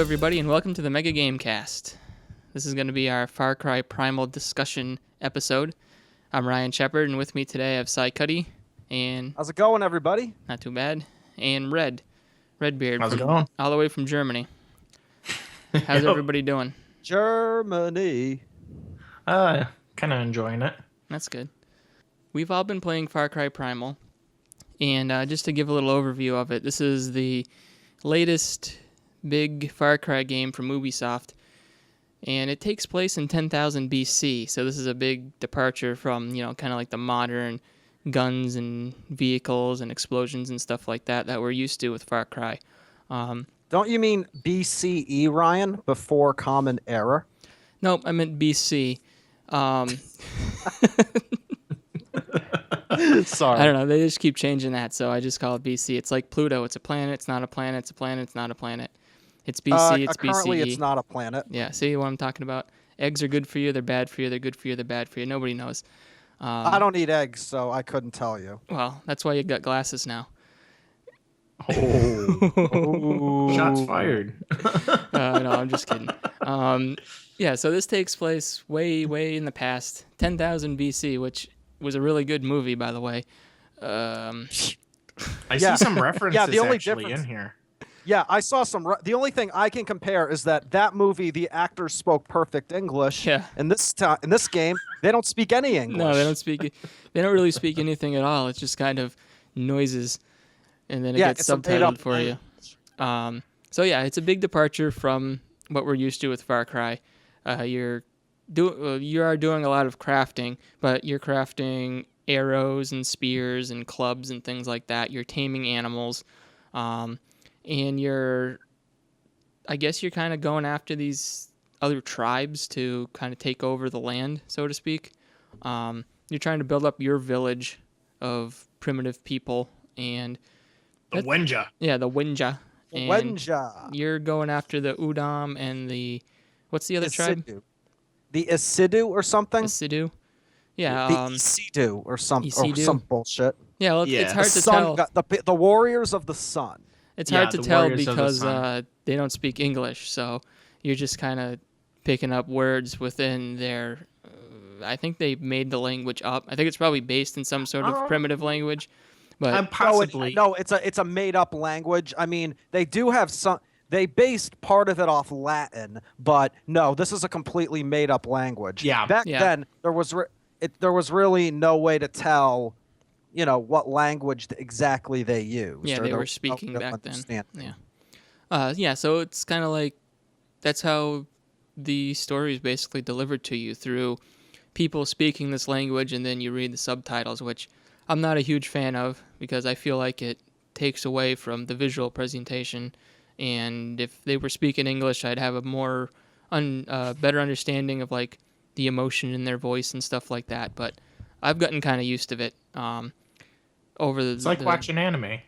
everybody, and welcome to the Mega Gamecast. This is going to be our Far Cry Primal discussion episode. I'm Ryan Shepard, and with me today I have Cy Cuddy, and... How's it going, everybody? Not too bad. And Redbeard. How's it going? All the way from Germany. How's everybody doing? Germany. Kind of enjoying it. That's good. We've all been playing Far Cry Primal, and just to give a little overview of it, this is the latest big Far Cry game from Ubisoft, and it takes place in 10,000 BC, so this is a big departure from, kind of like the modern guns and vehicles and explosions and stuff like that we're used to with Far Cry. Don't you mean BCE, Ryan, before Common Era? Nope, I meant BC. Sorry. I don't know, they just keep changing that, so I just call it BC. It's like Pluto, it's a planet, it's not a planet, it's a planet, it's not a planet. It's BC, it's BCE. Currently, it's not a planet. Yeah, see what I'm talking about? Eggs are good for you, they're bad for you, they're good for you, they're bad for you. Nobody knows. I don't eat eggs, so I couldn't tell you. Well, that's why you got glasses now. Oh. Shots fired. No, I'm just kidding. Yeah, so this takes place way, way in the past, 10,000 BC, which was a really good movie, by the way. I see some references the only actually difference- in here. Yeah, I saw some. The only thing I can compare is that movie, the actors spoke perfect English. Yeah. In this game, they don't speak any English. No, they don't speak. They don't really speak anything at all. It's just kind of noises, and then it gets subtitled for you. So yeah, it's a big departure from what we're used to with Far Cry. You are doing a lot of crafting, but you're crafting arrows and spears and clubs and things like that. You're taming animals, and I guess you're kind of going after these other tribes to kind of take over the land, so to speak. You're trying to build up your village of primitive people, and The Wenja. Yeah, the Wenja. Wenja. You're going after the Udam and the... What's the other tribe? The Isidu or something? Isidu. Yeah. The Isidu or some bullshit. Yeah, well, Yeah. it's hard to Sun, tell. the Warriors of the Sun. It's hard to tell Warriors of the because Sun. they don't speak English, so you're just kind of picking up words within their... I think they made the language up. I think it's probably based in some sort of primitive language. But Possibly. No, it's a made up language. I mean, they do have some. They based part of it off Latin, but no, this is a completely made up language. Yeah. Back then, there was really no way to tell, what language exactly they used. yeah, they were speaking back then. Yeah. So it's kind of like that's how the story is basically delivered to you through people speaking this language, and then you read the subtitles, which I'm not a huge fan of because I feel like it takes away from the visual presentation. And if they were speaking English, I'd have a more better understanding of like the emotion in their voice and stuff like that. But I've gotten kind of used to it. It's like watching anime.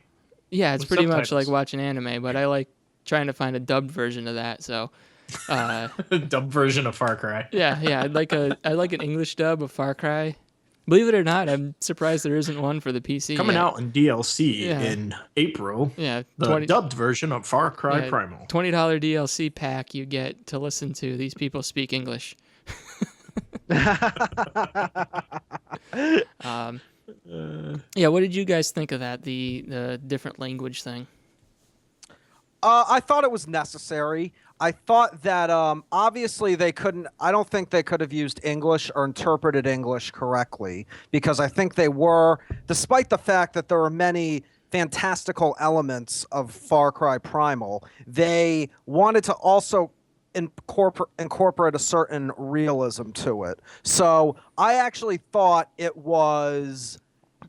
Yeah, it's with pretty much subtitles. like watching anime, but I like trying to find a dubbed version of that. So, Dub version of Far Cry. yeah, I'd like an English dub of Far Cry. Believe it or not, I'm surprised there isn't one for the PC. Coming yet. out in DLC in April. Yeah, The dubbed version of Far Cry Primal. $20 DLC pack you get to listen to these people speak English. Yeah, what did you guys think of that? The different language thing. I thought it was necessary. I thought that obviously they couldn't. I don't think they could have used English or interpreted English correctly because I think they were, despite the fact that there are many fantastical elements of Far Cry Primal, they wanted to also incorporate a certain realism to it. So I actually thought it was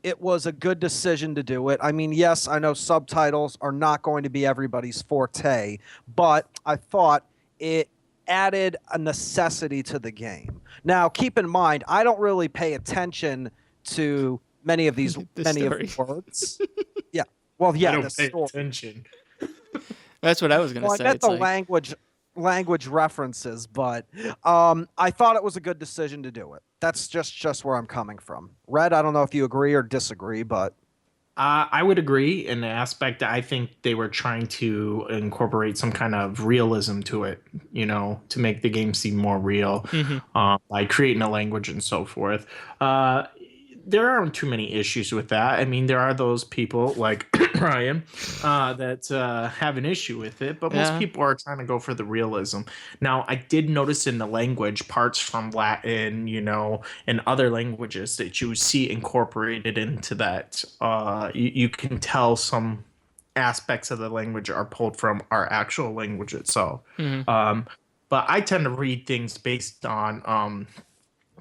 a good decision to do it. I mean, yes, I know subtitles are not going to be everybody's forte, but I thought it added a necessity to the game. Now, keep in mind, I don't really pay attention to many of these words. Yeah. Well, yeah, I don't pay story. attention. That's what I was going to say. I meant It's the like, language references, but I thought it was a good decision to do it. That's just where I'm coming from. Red, I don't know if you agree or disagree, but I would agree in the aspect that I think they were trying to incorporate some kind of realism to it, to make the game seem more real, Mm-hmm. by creating a language and so forth. Uh, there aren't too many issues with that. I mean, there are those people like Ryan that have an issue with it, but most Yeah. people are trying to go for the realism. Now, I did notice in the language parts from Latin, and other languages that you see incorporated into that. You can tell some aspects of the language are pulled from our actual language itself. Mm-hmm. But I tend to read things based on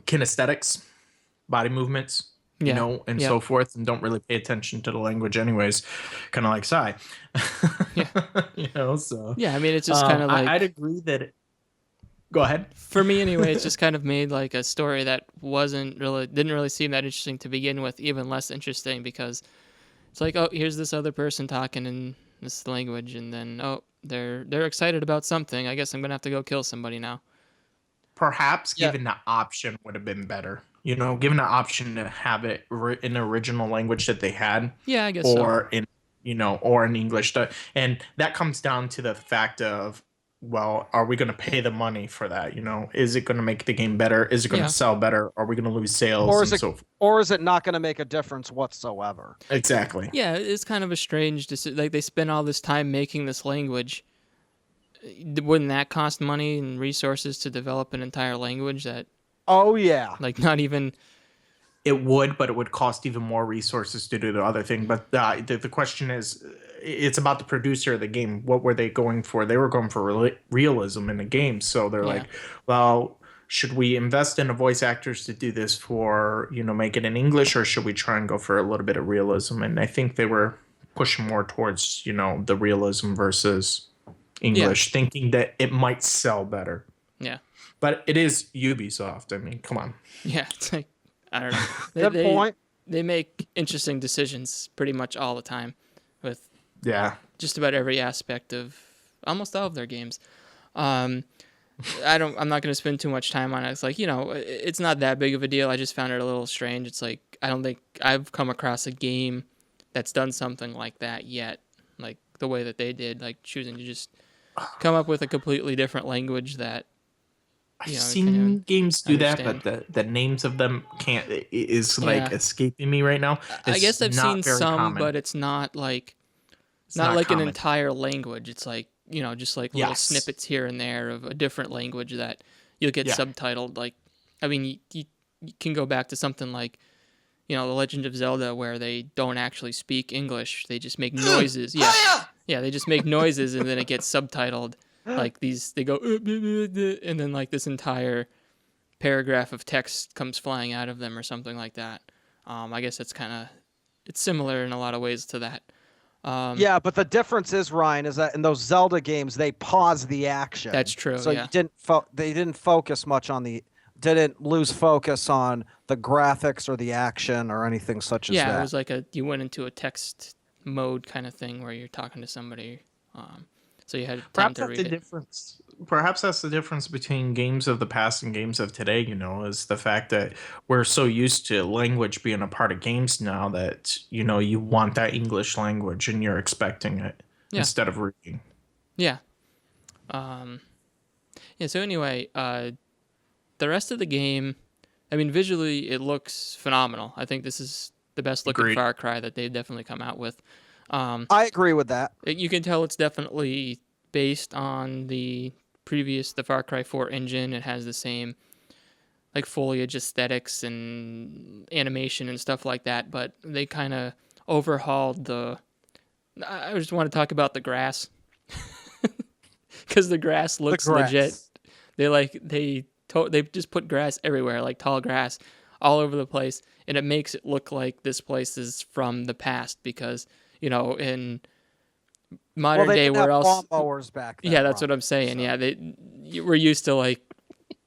kinesthetics, body movements, Yeah. and Yep. so forth, and don't really pay attention to the language anyways, kind of like Psy. Yeah. So. Yeah, I mean, it's just kind of like... I'd agree that... Go ahead. For me, anyway, it's just kind of made like a story that didn't really seem that interesting to begin with, even less interesting because it's like, oh, here's this other person talking in this language, and then, oh, they're excited about something. I guess I'm going to have to go kill somebody now. Perhaps given the option would have been better. Given the option to have it in the original language that they had. Yeah, I guess or in or in English. And that comes down to the fact of, well, are we going to pay the money for that? Is it going to make the game better? Is it going to sell better? Are we going to lose sales? Or is it not going to make a difference whatsoever? Exactly. Yeah, it's kind of a strange decision. Like, they spent all this time making this language. Wouldn't that cost money and resources to develop an entire language that... Oh, yeah. Like, not even... It would, but it would cost even more resources to do the other thing. But the question is, it's about the producer of the game. What were they going for? They were going for realism in the game. So they're like, well, should we invest in the voice actors to do this for, make it in English, or should we try and go for a little bit of realism? And I think they were pushing more towards, the realism versus English, thinking that it might sell better. Yeah. But it is Ubisoft. I mean, come on. Yeah, it's like, I don't know. Good point. They make interesting decisions pretty much all the time with just about every aspect of almost all of their games. I'm not going to spend too much time on it. It's like, it's not that big of a deal. I just found it a little strange. It's like, I don't think I've come across a game that's done something like that yet. Like the way that they did, like choosing to just come up with a completely different language that... I've seen games do that, but the names of them is escaping me right now. I guess I've seen some, common. But it's not like like common. An entire language. It's like, just like little snippets here and there of a different language that you'll get subtitled. Like, I mean, you can go back to something like, The Legend of Zelda, where they don't actually speak English. They just make noises. Yeah, they just make noises, and then it gets subtitled. Like they go, and then like this entire paragraph of text comes flying out of them or something like that. I guess it's similar in a lot of ways to that. Yeah, but the difference is, Ryan, is that in those Zelda games, they pause the action. That's true. So you didn't focus much on didn't lose focus on the graphics or the action or anything such as that. Yeah, it was like you went into a text mode kind of thing where you're talking to somebody. So you had time to read it. Perhaps that's the difference between games of the past and games of today, is the fact that we're so used to language being a part of games now that, you want that English language and you're expecting it instead of reading. Yeah. So anyway, the rest of the game, I mean, visually it looks phenomenal. I think this is the best looking Far Cry that they've definitely come out with. I agree with that. You can tell it's definitely based on the Far Cry 4 engine. It has the same like foliage aesthetics and animation and stuff like that, but they kind of overhauled I just want to talk about the grass because the grass looks legit. They just put grass everywhere, like tall grass all over the place, and it makes it look like this place is from the past because in modern day, where else? Lawnmowers back then. Yeah, that's what I'm saying. So. Yeah, we're used to like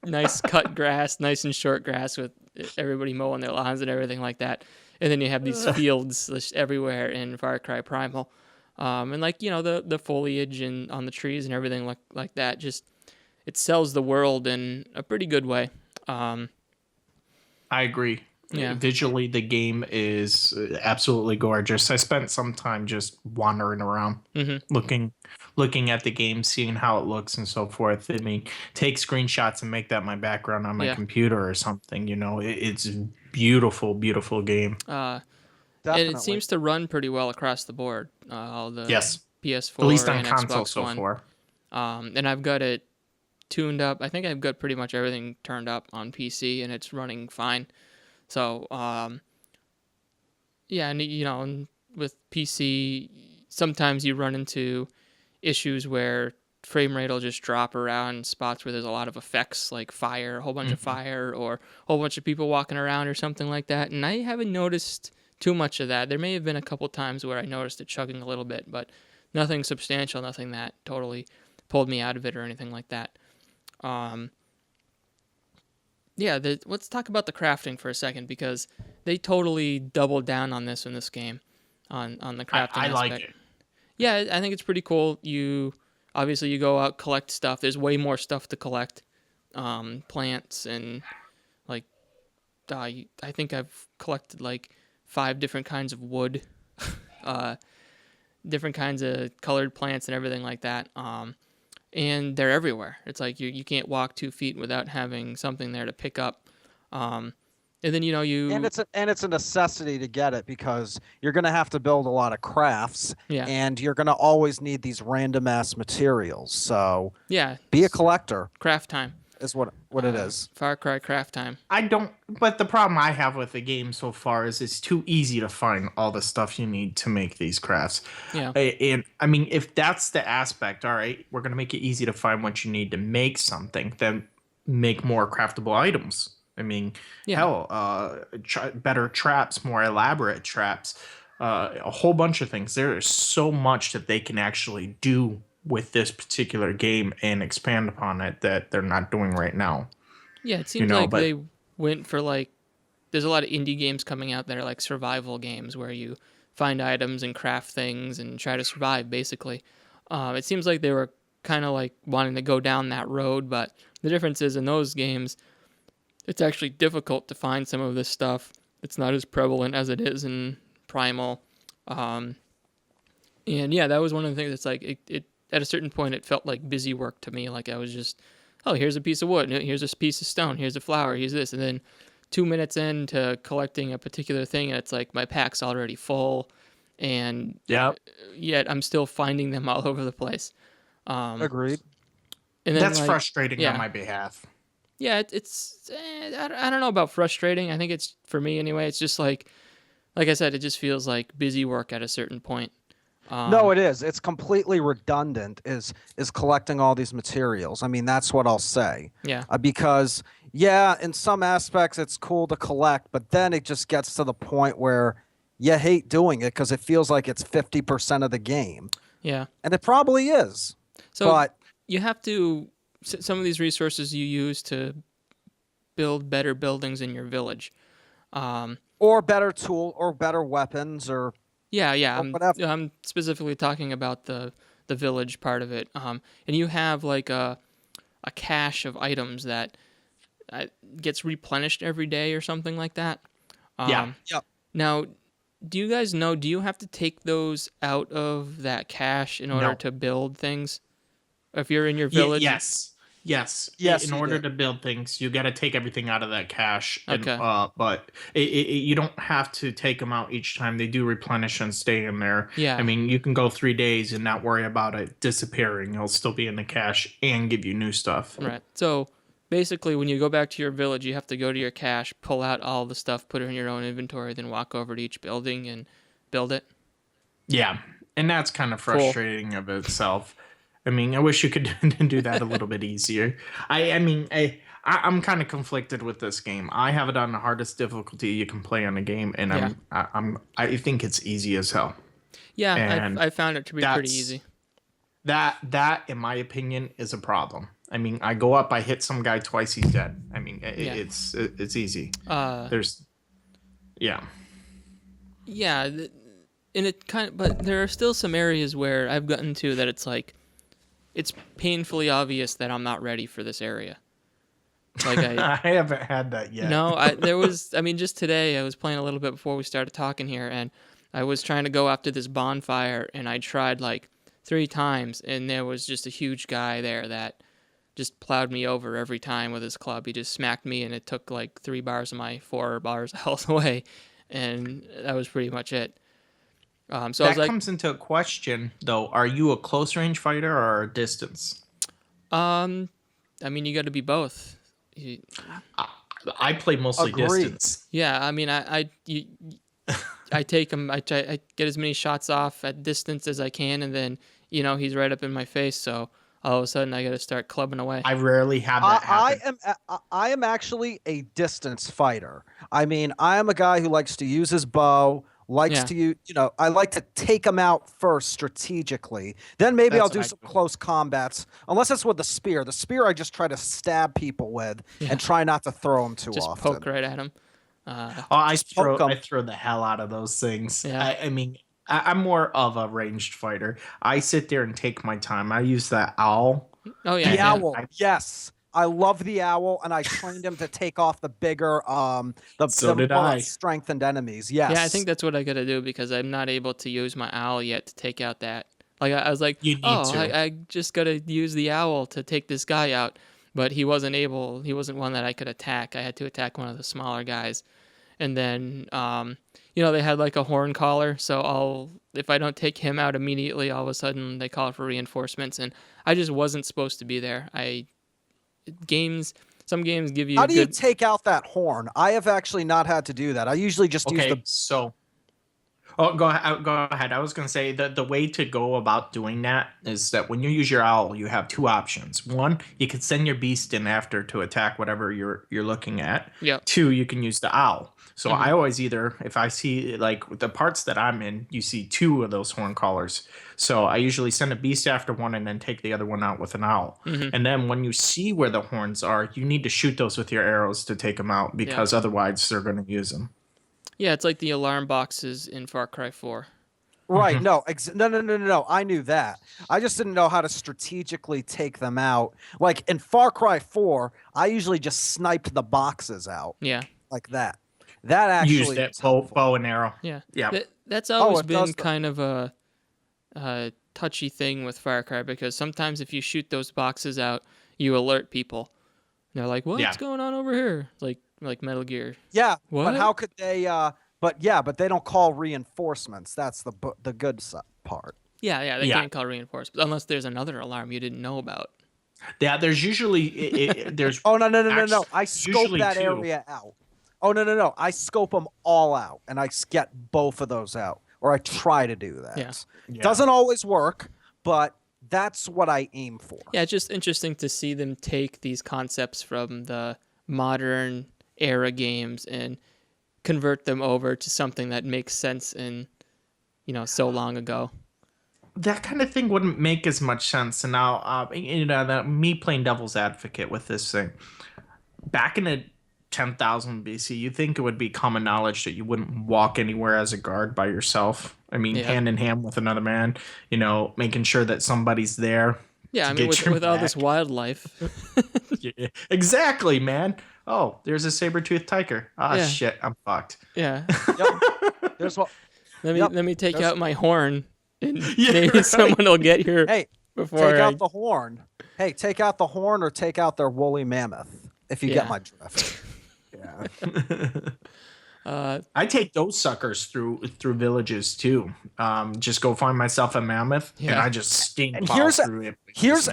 nice cut grass, nice and short grass with everybody mowing their lawns and everything like that. And then you have these fields everywhere in Far Cry Primal, and like the foliage and on the trees and everything like that. Just it sells the world in a pretty good way. I agree. Yeah. Visually, the game is absolutely gorgeous. I spent some time just wandering around, looking at the game, seeing how it looks and so forth. I mean, take screenshots and make that my background on my computer or something. It's beautiful, beautiful game. And it Definitely. seems to run pretty well across the board. All the Yes, PS4 at least on and console Xbox so One. far. And I've got it tuned up. I think I've got pretty much everything turned up on PC, and it's running fine. So, yeah, and with PC, sometimes you run into issues where frame rate will just drop around spots where there's a lot of effects, like fire, a whole bunch of fire, or a whole bunch of people walking around or something like that. And I haven't noticed too much of that. There may have been a couple times where I noticed it chugging a little bit, but nothing substantial, nothing that totally pulled me out of it or anything like that. Yeah, let's talk about the crafting for a second, because they totally doubled down on this in this game, on the crafting I aspect. like it. Yeah, I think it's pretty cool. You go out, collect stuff. There's way more stuff to collect, plants and like I think I've collected like 5 different kinds of wood, different kinds of colored plants and everything like that. And they're everywhere. It's like you can't walk 2 feet without having something there to pick up. And then and it's a necessity to get it, because you're going to have to build a lot of crafts, and you're going to always need these random ass materials. So be a collector. Craft time is what it is. Far Cry craft time. But the problem I have with the game so far is it's too easy to find all the stuff you need to make these crafts. Yeah. And I mean, if that's the aspect, all right, we're going to make it easy to find what you need to make something, then make more craftable items. I mean, hell, better traps, more elaborate traps, a whole bunch of things. There is so much that they can actually do with this particular game and expand upon it that they're not doing right now. Yeah, it seems they went for there's a lot of indie games coming out that are like survival games where you find items and craft things and try to survive, basically. It seems like they were kind of like wanting to go down that road, but the difference is in those games, it's actually difficult to find some of this stuff. It's not as prevalent as it is in Primal. And yeah, that was one of the things that's like, it at a certain point, it felt like busy work to me. Like I was just, here's a piece of wood, here's a piece of stone, here's a flower, here's this. And then 2 minutes into collecting a particular thing, and it's like my pack's already full, and yet I'm still finding them all over the place. Agreed. And then, that's frustrating on my behalf. Yeah, it's I don't know about frustrating. I think it's, for me anyway, it's just like I said, it just feels like busy work at a certain point. No, it is. It's completely redundant. Is collecting all these materials. I mean, that's what I'll say. Yeah. Because in some aspects it's cool to collect, but then it just gets to the point where you hate doing it because it feels like it's 50% of the game. Yeah. And it probably is. So you have to, some of these resources you use to build better buildings in your village, or better tool or better weapons or. Yeah. I'm specifically talking about the village part of it. And you have like a cache of items that gets replenished every day or something like that. Yep. Now, do you guys know, do you have to take those out of that cache in order to build things? If you're in your village? Yes. In order to build things, you got to take everything out of that cache. Okay. But you don't have to take them out each time. They do replenish and stay in there. Yeah. I mean, you can go 3 days and not worry about it disappearing. It'll still be in the cache and give you new stuff. Right. So basically, when you go back to your village, you have to go to your cache, pull out all the stuff, put it in your own inventory, then walk over to each building and build it. Yeah. And that's kind of frustrating of itself. I mean, I wish you could do that a little bit easier. I'm kind of conflicted with this game. I have it on the hardest difficulty you can play on a game, and I think it's easy as hell. Yeah, and I found it to be pretty easy. That, in my opinion, is a problem. I mean, I go up, I hit some guy twice, he's dead. I mean, it's easy. Yeah, and it but there are still some areas where I've gotten to that it's like, it's painfully obvious that I'm not ready for this area. Like I haven't had that yet. No, just today I was playing a little bit before we started talking here, and I was trying to go after this bonfire, and I tried like 3 times, and there was just a huge guy there that just plowed me over every time with his club. He just smacked me, and it took like 3 bars of my 4 bars of health away, and that was pretty much it. So that comes into a question, though. Are you a close range fighter or a distance? You got to be both. I play mostly distance. Yeah, I take him. I get as many shots off at distance as I can, and then he's right up in my face. So all of a sudden, I got to start clubbing away. I rarely have that happen. I am actually a distance fighter. I am a guy who likes to use his bow. I like to take him out first strategically. Then maybe I'll do some close combats. Unless it's with the spear. The spear I just try to stab people with and try not to throw them too often. Just poke right at him. I throw the hell out of those things. Yeah. I'm more of a ranged fighter. I sit there and take my time. I use that owl. Oh yeah, the owl. Yes. I love the owl, and I trained him to take off the bigger, strengthened enemies. Yes. Yeah, I think that's what I got to do because I'm not able to use my owl yet to take out that. Like I was like, I just got to use the owl to take this guy out, but he wasn't able. He wasn't one that I could attack. I had to attack one of the smaller guys, and then they had like a horn caller. So if I don't take him out immediately, all of a sudden they call for reinforcements, and I just wasn't supposed to be there. Some games give you. How do you take out that horn? I have actually not had to do that. I usually just use the. Go ahead. I was going to say that the way to go about doing that is that when you use your owl, you have 2 options. 1, you can send your beast in after to attack whatever you're looking at. Yeah. 2, you can use the owl. So I always if I see like the parts that I'm in, you see 2 of those horn callers. So I usually send a beast after one and then take the other one out with an owl. Mm-hmm. And then when you see where the horns are, you need to shoot those with your arrows to take them out because otherwise they're going to use them. Yeah, it's like the alarm boxes in Far Cry 4. Right. No. No. I knew that. I just didn't know how to strategically take them out. Like in Far Cry 4, I usually just sniped the boxes out. Yeah. Like that. That actually used it bow and arrow. Yeah. Yeah. That's always been kind of a touchy thing with Far Cry because sometimes if you shoot those boxes out, you alert people. And they're like, "What's going on over here?" Like Metal Gear. Yeah. What? But how could they? But they don't call reinforcements. That's the good part. Yeah. They can't call reinforcements unless there's another alarm you didn't know about. Yeah. There's usually there's. Oh no! I scope that area out. Oh no! I scope them all out, and I get both of those out, or I try to do that. Yeah. Doesn't always work, but that's what I aim for. Yeah, it's just interesting to see them take these concepts from the modern era games and convert them over to something that makes sense in, so long ago. That kind of thing wouldn't make as much sense. And now, me playing devil's advocate with this thing, back in the 10,000 BC, you think it would be common knowledge that you wouldn't walk anywhere as a guard by yourself. Hand in hand with another man, making sure that somebody's there. Yeah, with all this wildlife. Yeah, exactly, man. Oh, there's a saber-toothed tiger. Shit, I'm fucked. Yeah. Yep. There's what. Let me take out my horn, and maybe someone will get here. Hey, take out the horn. Hey, take out the horn or take out their woolly mammoth. If you get my drift. Yeah. I take those suckers through villages too. Just go find myself a mammoth, and I just stink through it. Here's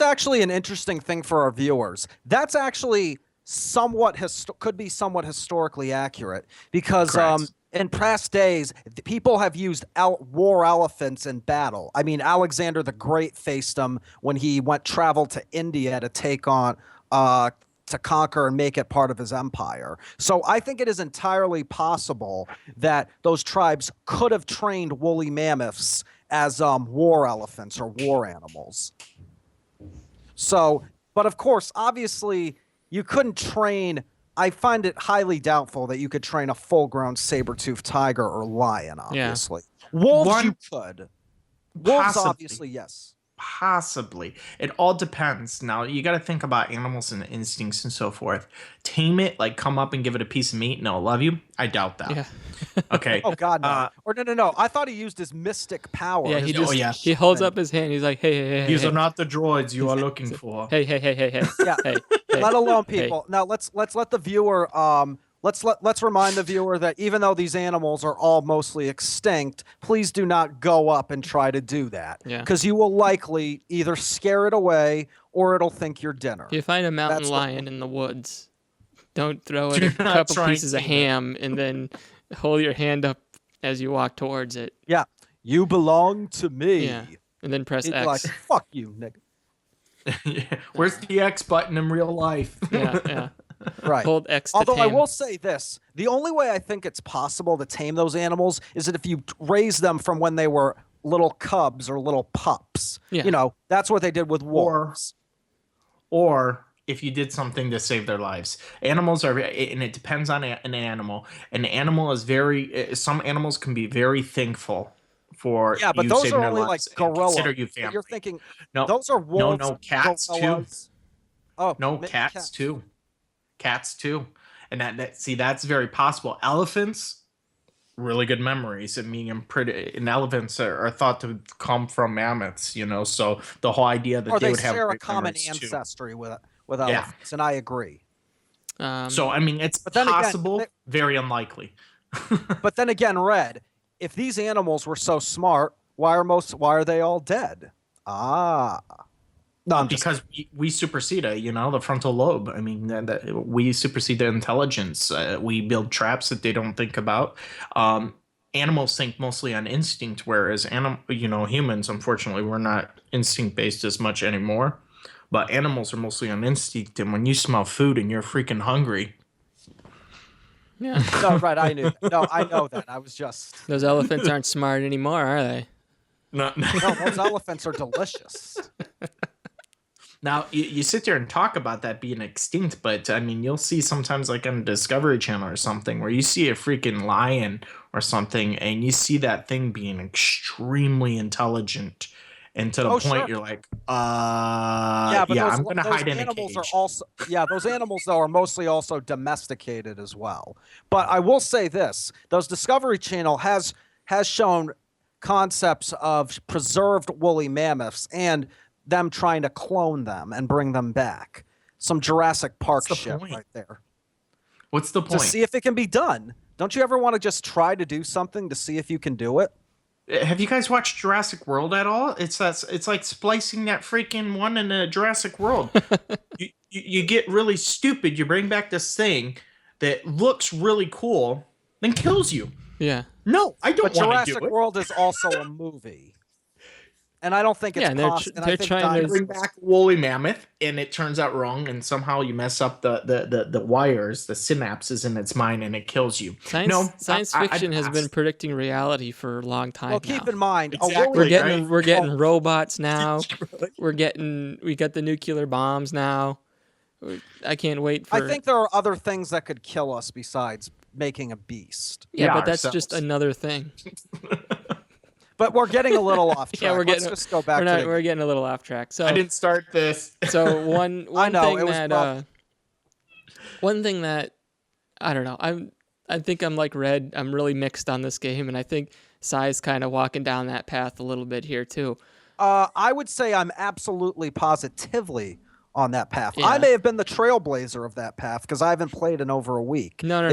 actually an interesting thing for our viewers. That's actually could be somewhat historically accurate because in past days people have used war elephants in battle. Alexander the Great faced them when he traveled to India to take on to conquer and make it part of his empire. So I think it is entirely possible that those tribes could have trained woolly mammoths as war elephants or war animals. So, but of course, obviously, you couldn't train. I find it highly doubtful that you could train a full-grown saber-toothed tiger or lion, obviously. Yeah. Wolves, you could. Wolves, obviously, yes. Possibly. It all depends. Now, you got to think about animals and instincts and so forth. Tame it, like come up and give it a piece of meat. No, love you. I doubt that. Yeah. Okay. Oh God, no. Or no. I thought he used his mystic power. Yeah, he holds up his hand. He's like, hey. These are not the droids you are looking for. Hey. Yeah. Hey. Let alone people. Now let's let the viewer let's remind the viewer that even though these animals are all mostly extinct, please do not go up and try to do that. Yeah. Because you will likely either scare it away or it'll think you're dinner. If you find a mountain lion in the woods, don't throw it a couple pieces of ham and then hold your hand up as you walk towards it. Yeah. You belong to me. Yeah. And then press It's X. like, fuck you, nigga. Yeah. Where's the X button in real life? Yeah. Right. Hold X to Although tame. I will say this, the only way I think it's possible to tame those animals is that if you raise them from when they were little cubs or little pups. Yeah. You know, that's what they did with wolves. Or if you did something to save their lives. Animals are, and it depends on an animal. An animal is some animals can be very thankful for but you those saving are their only like lives and gorillas. consider you family. You're thinking, no, those are wolves. No, cats gorillas. too. Oh, no, cats too. Cats too. And that's very possible. Elephants, really good memories. I mean, elephants are thought to come from mammoths, you know, so the whole idea that they would have share a great common memories, ancestry with elephants, and I agree. So I mean, it's possible, very unlikely. But then again, Red, if these animals were so smart, why are they all dead? No, because we supersede the frontal lobe. I mean, we supersede their intelligence. We build traps that they don't think about. Animals think mostly on instinct, whereas humans, unfortunately, we're not instinct based as much anymore. But animals are mostly on instinct, and when you smell food and you're freaking hungry. Yeah. No, right. I knew. No, I know that. I was just. Those elephants aren't smart anymore, are they? No, those elephants are delicious. Now, you sit there and talk about that being extinct, but I mean, you'll see sometimes like on Discovery Channel or something where you see a freaking lion or something and you see that thing being extremely intelligent. And to the point you're like, I'm going to hide in a cage. Those animals, though, are mostly also domesticated as well. But I will say this, those Discovery Channel has shown concepts of preserved woolly mammoths and them trying to clone them and bring them back. Some Jurassic Park shit right there. What's the point? To see if it can be done. Don't you ever want to just try to do something to see if you can do it? Have you guys watched Jurassic World at all? It's like splicing that freaking one in Jurassic World. you get really stupid. You bring back this thing that looks really cool, then kills you. Yeah. No, I don't want to do it. But Jurassic World is also a movie. And I don't think it's possible. They're trying to bring back a woolly mammoth, and it turns out wrong, and somehow you mess up the wires, the synapses in its mind, and it kills you. Science fiction has been predicting reality for a long time. Well, keep in mind, exactly, we're getting robots now. We got the nuclear bombs now. I can't wait for. I think there are other things that could kill us besides making a beast. Yeah, but that's just another thing. But we're getting a little off track. Let's just go back. We're getting a little off track. So I didn't start this. So one thing that I don't know. I think I'm like Red. I'm really mixed on this game, and I think Sai's kind of walking down that path a little bit here too. I would say I'm absolutely positively on that path. Yeah. I may have been the trailblazer of that path because I haven't played in over a week. No.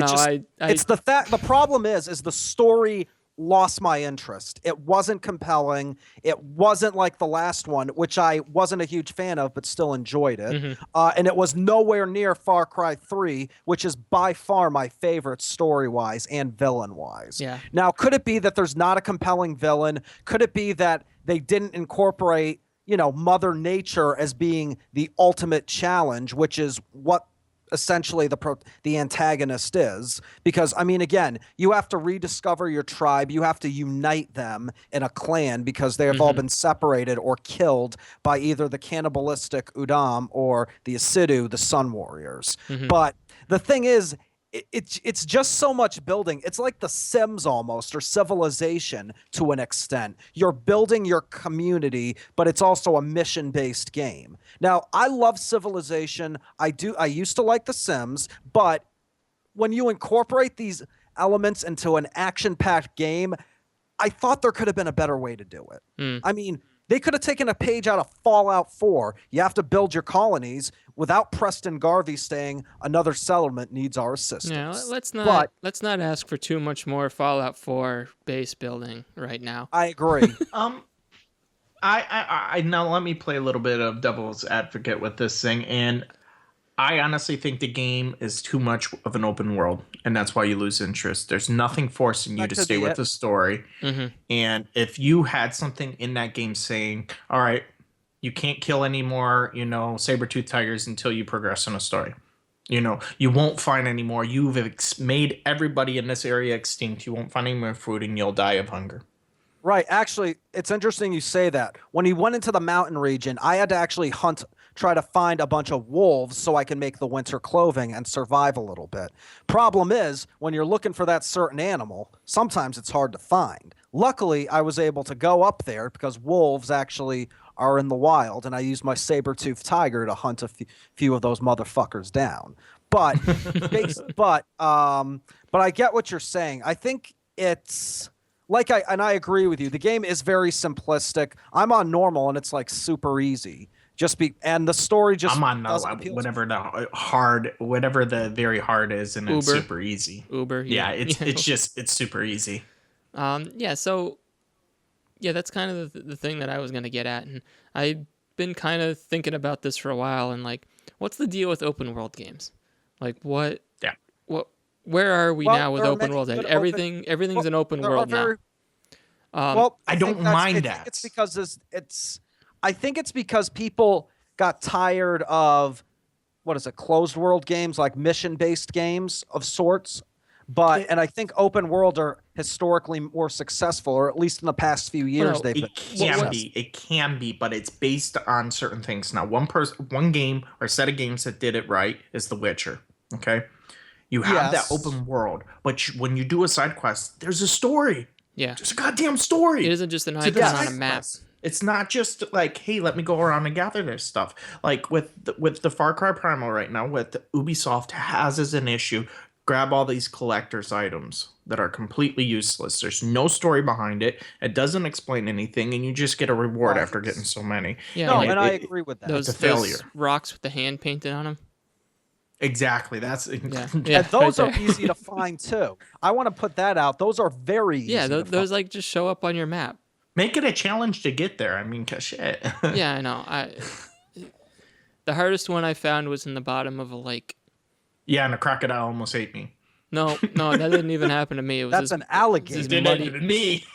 It's the fact. The problem is the story lost my interest. It wasn't compelling. It wasn't like the last one, which I wasn't a huge fan of, but still enjoyed it. Mm-hmm. And it was nowhere near Far Cry 3, which is by far my favorite story-wise and villain-wise. Yeah. Now, could it be that there's not a compelling villain? Could it be that they didn't incorporate, Mother Nature as being the ultimate challenge, which is what essentially the antagonist is? Because I mean, again, you have to rediscover your tribe, you have to unite them in a clan because they have all been separated or killed by either the cannibalistic Udam or the Asidu, the Sun Warriors. But the thing is, it's just so much building. It's like The Sims almost, or Civilization to an extent. You're building your community, but it's also a mission-based game. Now, I love Civilization. I used to like The Sims, but when you incorporate these elements into an action-packed game, I thought there could have been a better way to do it. I mean, they could have taken a page out of Fallout 4. You have to build your colonies without Preston Garvey saying another settlement needs our assistance. Yeah, let's not ask for too much more Fallout 4 base building right now. I agree. I now let me play a little bit of devil's advocate with this thing, and I honestly think the game is too much of an open world, and that's why you lose interest. There's nothing forcing you to stay with the story. And if you had something in that game saying, all right, you can't kill any more, saber-toothed tigers until you progress in a story. You won't find any more. You've made everybody in this area extinct. You won't find any more food, and you'll die of hunger. Right. Actually, it's interesting you say that. When he went into the mountain region, I had to actually try to find a bunch of wolves so I can make the winter clothing and survive a little bit. Problem is, when you're looking for that certain animal, sometimes it's hard to find. Luckily, I was able to go up there because wolves actually are in the wild, and I used my saber-toothed tiger to hunt a few of those motherfuckers down. But but I get what you're saying. I think it's and I agree with you. The game is very simplistic. I'm on normal, and it's like super easy. And the story just. I'm on whatever the very hard is, and it's super easy. Uber. Yeah, it's super easy. So that's kind of the thing that I was gonna get at, and I've been kind of thinking about this for a while, and like, what's the deal with open world games? Like, what? Yeah. Where are we now with open world? Everything's an open world now. I don't mind that. It's because I think it's because people got tired of closed world games, like mission-based games of sorts. And I think open world are historically more successful, or at least in the past few years they've been. It can be, but it's based on certain things. Now, one game or set of games that did it right is The Witcher. Okay. You have that open world, but when you do a side quest, there's a story. Yeah. There's a goddamn story. It isn't just an icon on a map. It's not just like, hey, let me go around and gather this stuff. Like with the Far Cry Primal right now, what Ubisoft has as an issue, grab all these collector's items that are completely useless. There's no story behind it. It doesn't explain anything, and you just get a reward after getting so many. Yeah, I agree with that. It's a failure. Those rocks with the hand painted on them. Exactly. That's and those are easy to find too. I want to put that out. Those are very easy. Yeah, those like just show up on your map. Make it a challenge to get there. I mean, shit. Yeah, I know. The hardest one I found was in the bottom of a lake. Yeah, and a crocodile almost ate me. No, that didn't even happen to me. It was That's an alligator.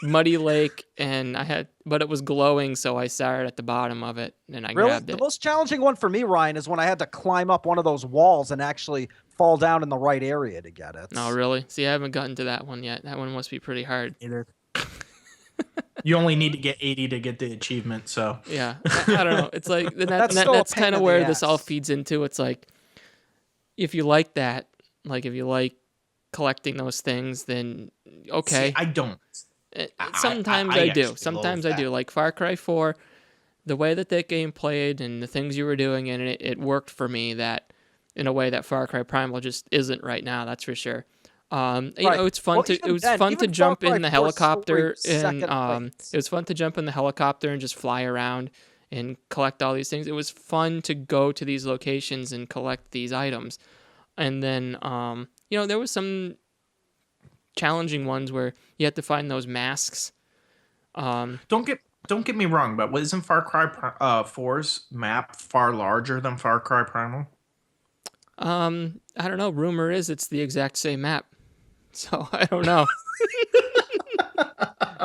Muddy lake, but it was glowing, so I started at the bottom of it, and I grabbed it. The most challenging one for me, Ryan, is when I had to climb up one of those walls and actually fall down in the right area to get it. Oh, really? See, I haven't gotten to that one yet. That one must be pretty hard. You only need to get 80 to get the achievement, so. Yeah, I don't know. It's like that's kind of where this all feeds into. It's like, if you like that, like if you like collecting those things, then okay. See, I don't. Sometimes I do. Sometimes I do. Like Far Cry 4, the way that game played and the things you were doing in it, it worked for me that in a way that Far Cry Primal just isn't right now. That's for sure. It's fun to jump in the helicopter and it was fun to jump in the helicopter and just fly around and collect all these things. It was fun to go to these locations and collect these items. And then there was some challenging ones where you had to find those masks. Don't get me wrong, but isn't Far Cry 4's map far larger than Far Cry Primal? I don't know. Rumor is it's the exact same map. So I don't know.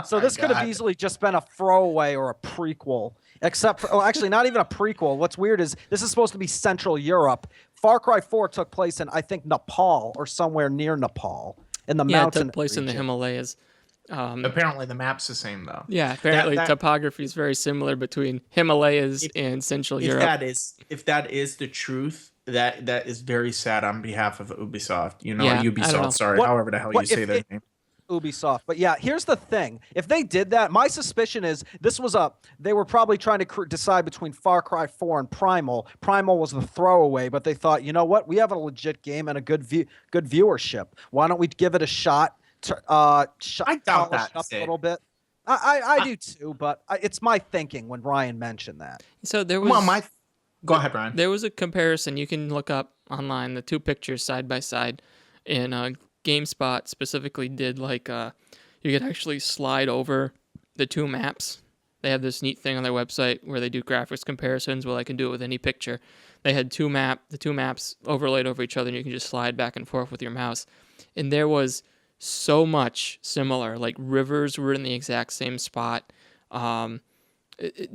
So this could have easily just been a throwaway or a prequel. Except for, actually, not even a prequel. What's weird is this is supposed to be Central Europe. Far Cry 4 took place in, I think, Nepal or somewhere near Nepal in the mountain. It took place in the Himalayas. Apparently, the map's the same, though. Yeah, apparently topography is very similar between Himalayas and Central Europe. If that is the truth, that is very sad on behalf of Ubisoft. You know, Yeah, I don't know. Ubisoft. Sorry, however the hell you say their name. Ubisoft. But yeah, here's the thing. If they did that, my suspicion is they were probably trying to decide between Far Cry 4 and Primal. Primal was the throwaway, but they thought, you know what? We have a legit game and a good viewership. Why don't we give it a shot? I doubt that up a little bit. I do too, but it's my thinking when Ryan mentioned that. So there was... Go ahead, Ryan. There was a comparison. You can look up online the two pictures side by side, and GameSpot specifically did like you could actually slide over the two maps. They have this neat thing on their website where they do graphics comparisons. Well, I can do it with any picture. They had the two maps overlaid over each other, and you can just slide back and forth with your mouse. And there was so much similar. Like rivers were in the exact same spot.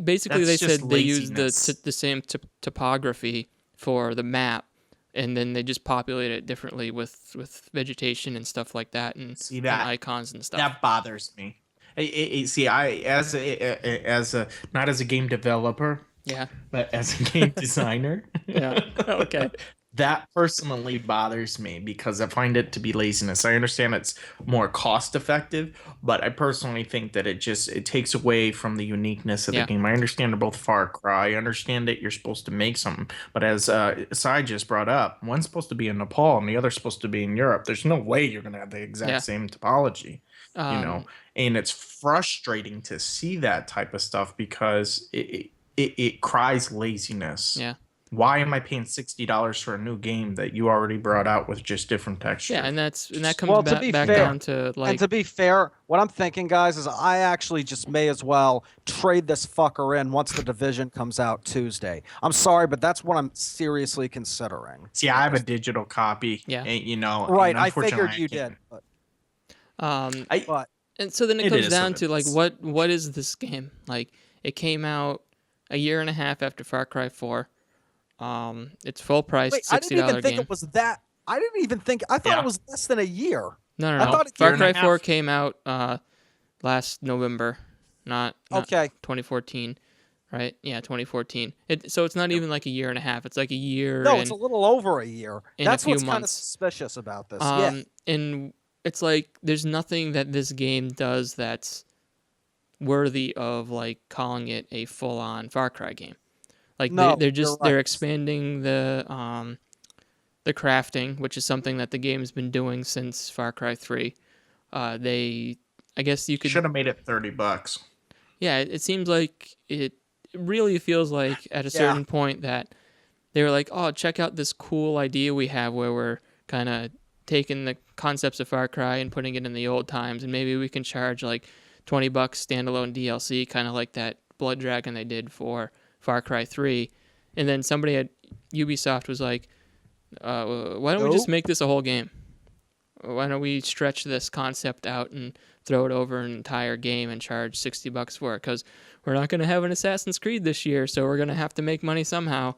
Basically, they said they used the same topography for the map, and then they just populate it differently with vegetation and stuff like that, and icons and stuff. That bothers me. See, as a not as a game developer, but as a game designer, okay. That personally bothers me because I find it to be laziness. I understand it's more cost effective, but I personally think that it takes away from the uniqueness of the game. I understand they're both Far Cry. I understand that you're supposed to make something, but as Sai just brought up, one's supposed to be in Nepal and the other's supposed to be in Europe. There's no way you're going to have the exact same topology, you know. And it's frustrating to see that type of stuff because it cries laziness. Yeah. Why am I paying $60 for a new game that you already brought out with just different textures? Yeah, and that comes back down to like. And to be fair, what I'm thinking, guys, is I actually just may as well trade this fucker in once the Division comes out Tuesday. I'm sorry, but that's what I'm seriously considering. See, I have a digital copy. Yeah. And, you know. Right, I figured you did. But. And so then it comes down to like what is this game? Like it came out a year and a half after Far Cry 4. It's full price, $60 I didn't even think game. it was that. I didn't even think. I thought it was less than a year. No. Far Cry 4 came out last November, not 2014, right? Yeah, 2014. So it's not even like a year and a half. It's like a year. No, it's a little over a year. That's what's months. Kind of suspicious about this. And it's like there's nothing that this game does that's worthy of like calling it a full-on Far Cry game. Like they're expanding the crafting, which is something that the game's been doing since Far Cry 3. I guess you could should have made it $30. Yeah, it seems like it really feels like at a certain point that they were like, oh, check out this cool idea we have where we're kind of taking the concepts of Far Cry and putting it in the old times, and maybe we can charge like $20 standalone DLC, kind of like that Blood Dragon they did for Far Cry 3, and then somebody at Ubisoft was like, why don't we just make this a whole game? Why don't we stretch this concept out and throw it over an entire game and charge $60 for it? Because we're not going to have an Assassin's Creed this year, so we're going to have to make money somehow.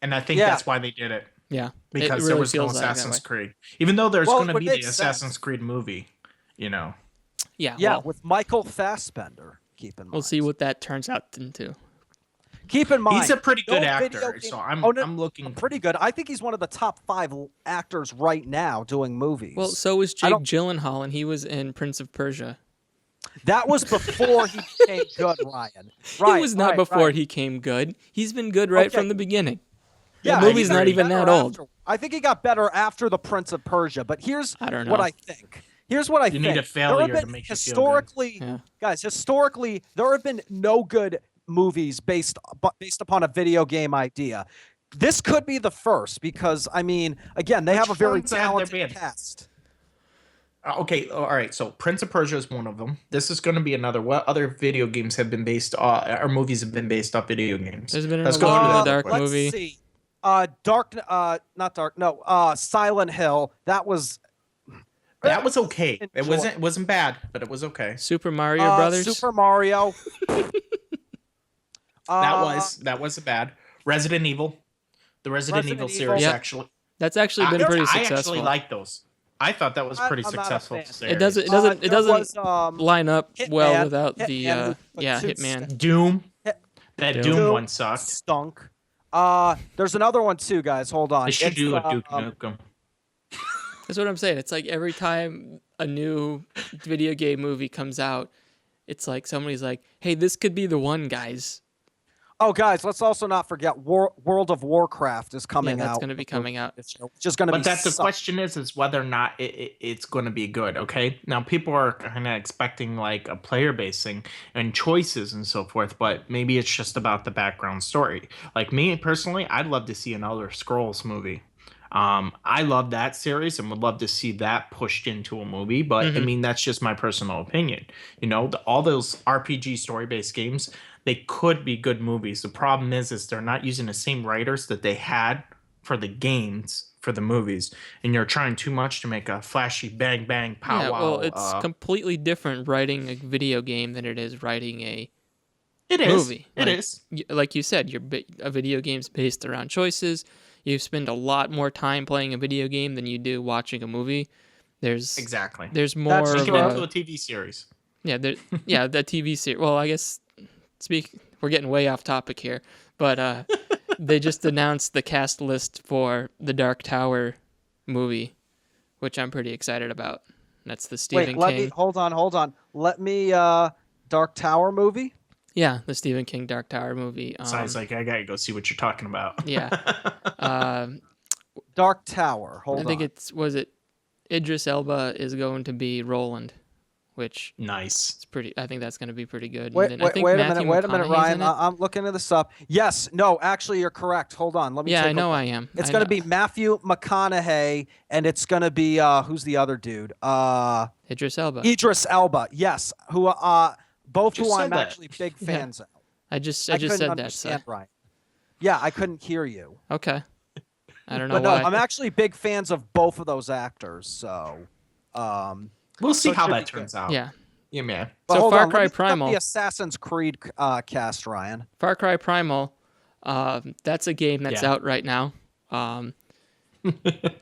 And I think that's why they did it. Yeah. Because really there was no Assassin's Creed. Even though there's going to be the Assassin's Creed movie, you know. Yeah, with Michael Fassbender, keep in mind. We'll see what that turns out into. Keep in mind, he's a pretty good actor, so I'm looking pretty good. I think he's one of the top 5 actors right now doing movies. Well, so is Jake Gyllenhaal, and he was in Prince of Persia. That was before he became good, Ryan. It was not before he came good. He's been good from the beginning. Yeah, the movie's not even that old. I think he got better after the Prince of Persia, but here's what I think. Here's what I think. You need a failure to make you feel good. Guys, historically, there have been no good movies based upon a video game idea. This could be the first because, I mean, again, they have a very talented cast. Okay, all right. So Prince of Persia is one of them. This is going to be another. What other video games have been based or movies have been based off video games? There's been a Dark movie. Let's see. Silent Hill. That was okay. It wasn't bad, but it was okay. Super Mario Brothers. Super Mario. That was bad. Resident Evil. The Resident Evil series actually. That's actually been pretty successful. I actually like those. I thought that was pretty successful. It doesn't line up well without the Hitman. Doom. That Doom one sucked. Stunk. There's another one too, guys. Hold on. They should do a Duke Nukem. That's what I'm saying. It's like every time a new video game movie comes out, it's like somebody's like, "Hey, this could be the one, guys." Oh, guys, let's also not forget World of Warcraft is coming out. Yeah, that's going to be coming out. Which is going to be. But that's the question is whether or not it's going to be good. Okay, now people are kind of expecting like a player base thing and choices and so forth, but maybe it's just about the background story. Like me personally, I'd love to see an Elder Scrolls movie. I love that series and would love to see that pushed into a movie, but I mean that's just my personal opinion. You know, all those RPG story-based games, they could be good movies. The problem is they're not using the same writers that they had for the games for the movies, and you're trying too much to make a flashy bang bang pow wow. Yeah, well, it's completely different writing a video game than it is writing a movie. It is. Like you said, a video game's based around choices. You spend a lot more time playing a video game than you do watching a movie. There's more That's of into a TV series. Yeah, the TV series. Well, I guess we're getting way off topic here, but they just announced the cast list for the Dark Tower movie, which I'm pretty excited about. That's the Stephen King. Hold on. Let me Dark Tower movie? Yeah, the Stephen King Dark Tower movie. So I was like, I gotta go see what you're talking about. Yeah. Dark Tower. Hold on. I think Idris Elba is going to be Roland, which nice. It's pretty. I think that's going to be pretty good. Wait a minute, Ryan. I'm looking at this up. Yes, no, actually, you're correct. Hold on, let me. Yeah, I know I am. It's going to be Matthew McConaughey, and it's going to be who's the other dude? Idris Elba. Idris Elba. Yes, who both who I'm actually big fans of. I just said that. So. Right. Yeah, I couldn't hear you. Okay. I don't know but why. No, I'm actually big fans of both of those actors. So, we'll see how that turns out. Yeah. Yeah, man. So Far Cry Primal. The Assassin's Creed cast, Ryan. Far Cry Primal. That's a game that's out right now.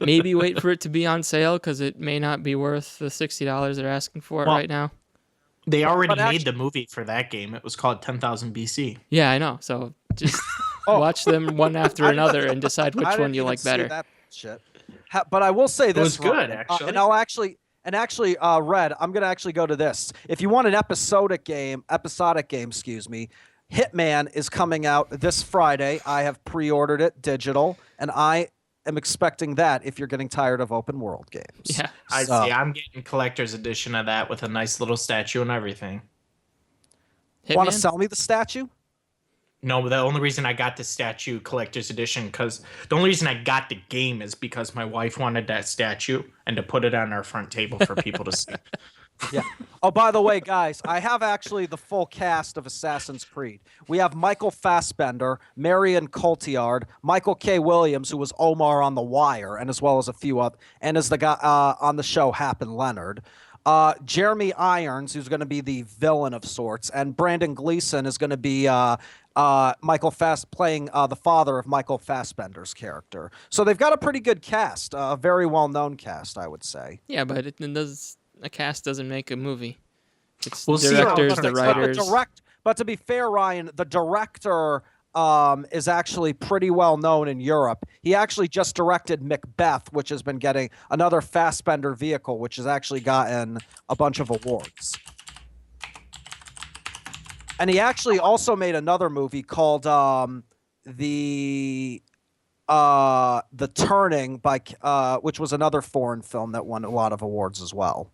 Maybe wait for it to be on sale because it may not be worth the $60 they're asking for it right now. They already made the movie for that game. It was called 10,000 BC. Yeah, I know. So just watch them one after another and decide which one you like better. That shit. But I will say this. It was good, actually. And actually, Red, I'm gonna actually go to this. If you want an episodic game, Hitman is coming out this Friday. I have pre-ordered it digital, and I am expecting that if you're getting tired of open world games. Yeah. I see. I'm getting collector's edition of that with a nice little statue and everything. Want to sell me the statue? No, the only reason I got the statue collector's edition, because the only reason I got the game is because my wife wanted that statue and to put it on our front table for people to see. Yeah. Oh, by the way, guys, I have actually the full cast of Assassin's Creed. We have Michael Fassbender, Marion Cotillard, Michael K. Williams, who was Omar on The Wire, and as well as a few other, and as the guy on the show, Hap and Leonard. Jeremy Irons, who's going to be the villain of sorts, and Brandon Gleeson is going to be playing the father of Michael Fassbender's character. So they've got a pretty good cast, a very well-known cast, I would say. Yeah, but a cast doesn't make a movie. It's the directors, the writers. But to be fair, Ryan, the director is actually pretty well known in Europe. He actually just directed Macbeth, which has been getting another Fassbender vehicle, which has actually gotten a bunch of awards. And he actually also made another movie called The Turning, which was another foreign film that won a lot of awards as well.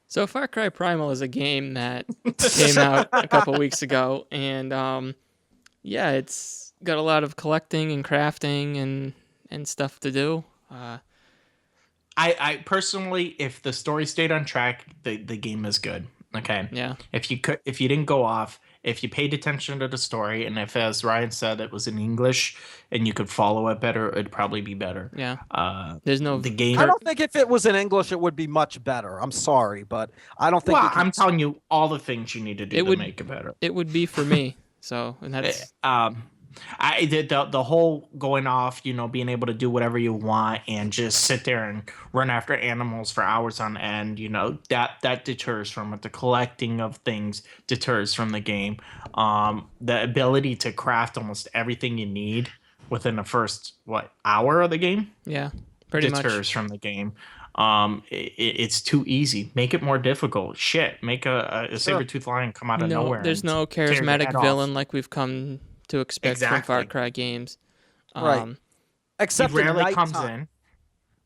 So Far Cry Primal is a game that came out a couple weeks ago, and it's got a lot of collecting and crafting and stuff to do. I personally, if the story stayed on track, the game is good. Okay. Yeah. If you didn't go off, if you paid attention to the story, and if, as Ryan said, it was in English and you could follow it better, it'd probably be better. Yeah. There's no the game. I don't think if it was in English, it would be much better. I'm sorry, but I don't think. Well, I'm telling you all the things you need to do to make it better. It would be for me. So, and that's The whole going off, being able to do whatever you want and just sit there and run after animals for hours on end, that deters from it. The collecting of things deters from the game. The ability to craft almost everything you need within the first hour of the game, yeah, pretty deters much from the game. It's too easy. Make it more difficult. Shit, make a saber-toothed lion come out of nowhere. There's no charismatic villain like we've come to expect from Far Cry games. Right. Except he rarely at comes nighttime. in.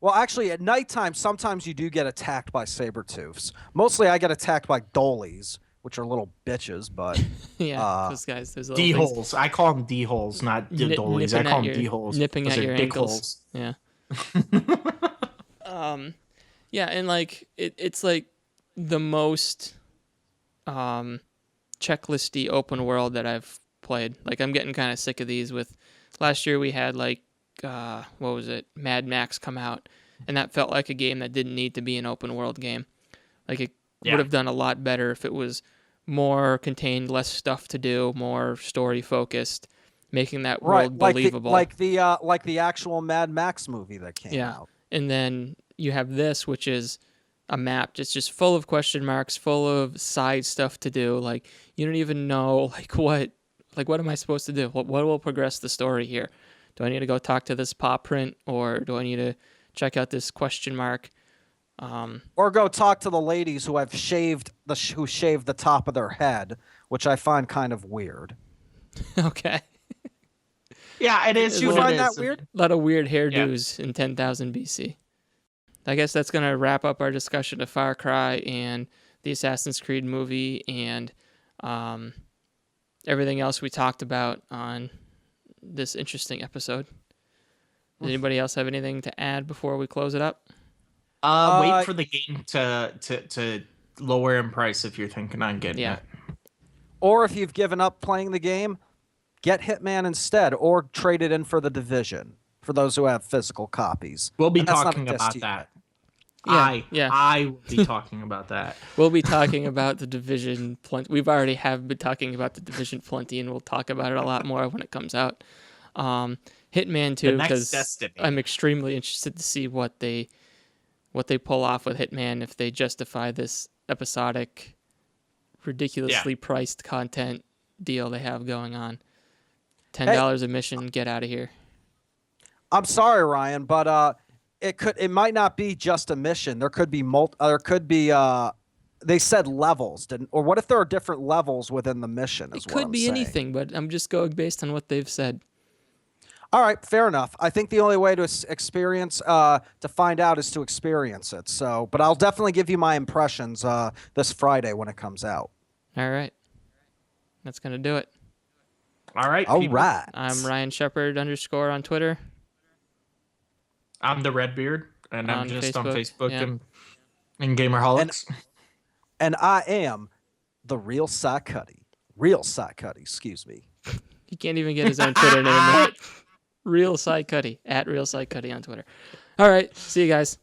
Well, actually, at nighttime, sometimes you do get attacked by saber-tooths. Mostly I get attacked by dolies, which are little bitches, but... yeah, those guys. Those D-holes. I call them D-holes, not dolies. I call them D-holes. Nipping at your ankles. Yeah. Yeah, and like it's like the most checklisty open world that I've played. Like I'm getting kind of sick of these. With last year we had like what was it? Mad Max come out, and that felt like a game that didn't need to be an open world game. Like it would have done a lot better if it was more contained, less stuff to do, more story focused, making that world believable. Like the actual Mad Max movie that came out. And then you have this, which is a map just full of question marks, full of side stuff to do. Like you don't even know what am I supposed to do? What will progress the story here? Do I need to go talk to this paw print, or do I need to check out this question mark? Or go talk to the ladies who shaved the top of their head, which I find kind of weird. Okay. Yeah, it is. You find that weird? A lot of weird hairdos in 10,000 BC. I guess that's going to wrap up our discussion of Far Cry and the Assassin's Creed movie and everything else we talked about on this interesting episode. Does anybody else have anything to add before we close it up? Wait for the game to lower in price if you're thinking on getting it. Or if you've given up playing the game, get Hitman instead, or trade it in for The Division, for those who have physical copies. We'll be talking about that. I will be talking about that. We'll be talking about The Division plenty. We've already been talking about The Division plenty, and we'll talk about it a lot more when it comes out. Hitman 2, because I'm extremely interested to see what they pull off with Hitman, if they justify this episodic, ridiculously priced content deal they have going on. $10 a mission, get out of here. I'm sorry, Ryan, but it might not be just a mission. There could be they said levels, or what if there are different levels within the mission? It could be anything, but I'm just going based on what they've said. All right, fair enough. I think the only way to find out is to experience it. So, but I'll definitely give you my impressions this Friday when it comes out. All right, that's gonna do it. All right. I'm Ryan Shepard _ on Twitter. I'm the Redbeard, and I'm just on Facebook and Gamerholics. And I am the Real Cy Cuddy. Real Cy Cuddy, excuse me. He can't even get his own Twitter name right. Real Cy Cuddy, @Real Cy Cuddy on Twitter. All right, see you guys.